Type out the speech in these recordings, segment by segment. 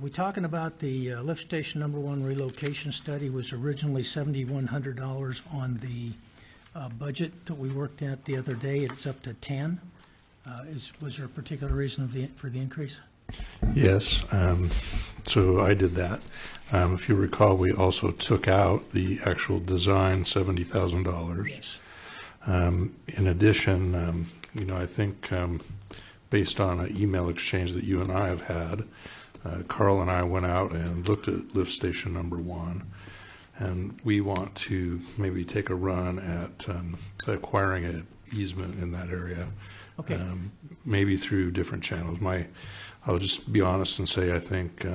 We talking about the lift station #1 relocation study was originally $7,100 on the budget that we worked at the other day. It's up to 10. Was there a particular reason for the increase? Yes, so I did that. If you recall, we also took out the actual design, $70,000. Yes. In addition, I think based on an email exchange that you and I have had, Carl and I went out and looked at lift station #1, and we want to maybe take a run at acquiring an easement in that area. Okay. Maybe through different channels. I'll just be honest and say I think,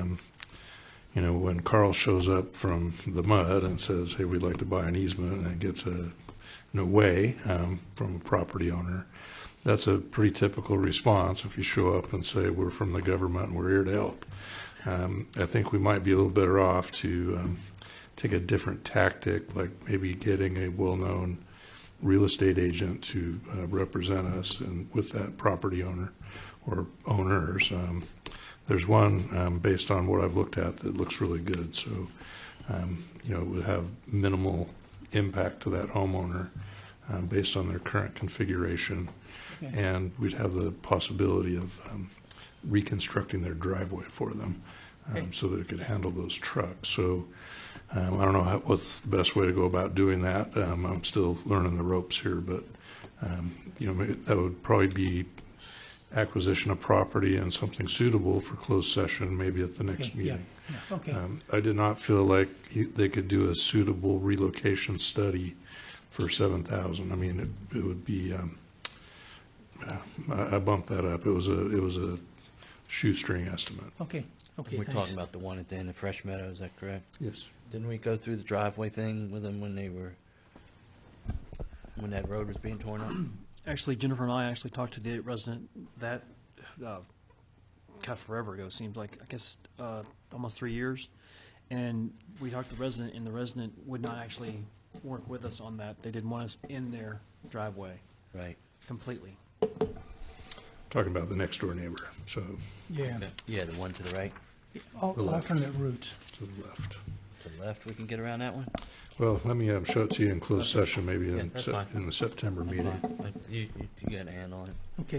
when Carl shows up from the mud and says, hey, we'd like to buy an easement, and gets a no way from a property owner, that's a pretty typical response if you show up and say, we're from the government and we're here to help. I think we might be a little better off to take a different tactic, like maybe getting a well-known real estate agent to represent us and with that property owner or owners. There's one based on what I've looked at that looks really good. So, it would have minimal impact to that homeowner based on their current configuration. Okay. And we'd have the possibility of reconstructing their driveway for them so that it could handle those trucks. So I don't know what's the best way to go about doing that. I'm still learning the ropes here, but that would probably be acquisition of property and something suitable for closed session, maybe at the next meeting. Yeah. Okay. I did not feel like they could do a suitable relocation study for $7,000. I mean, it would be. I bumped that up. It was a shoestring estimate. Okay. Okay. We're Thanks. talking about the one at the end of Fresh Meadow, is that correct? Yes. Didn't we go through the driveway thing with them when that road was being torn up? Actually, Jennifer and I actually talked to the resident that, forever ago, seems like, I guess, almost 3 years. And we talked to the resident, and the resident would not actually work with us on that. They didn't want us in their driveway. Right. Completely. Talking about the next door neighbor. So Yeah. Okay. Yeah, the one to the right, Alternate routes. to the left. to the left, we can get around that one? Well, let me show it to you in closed session, maybe Yeah, that's fine. in the September That's meeting. fine. You got a hand on it. Okay.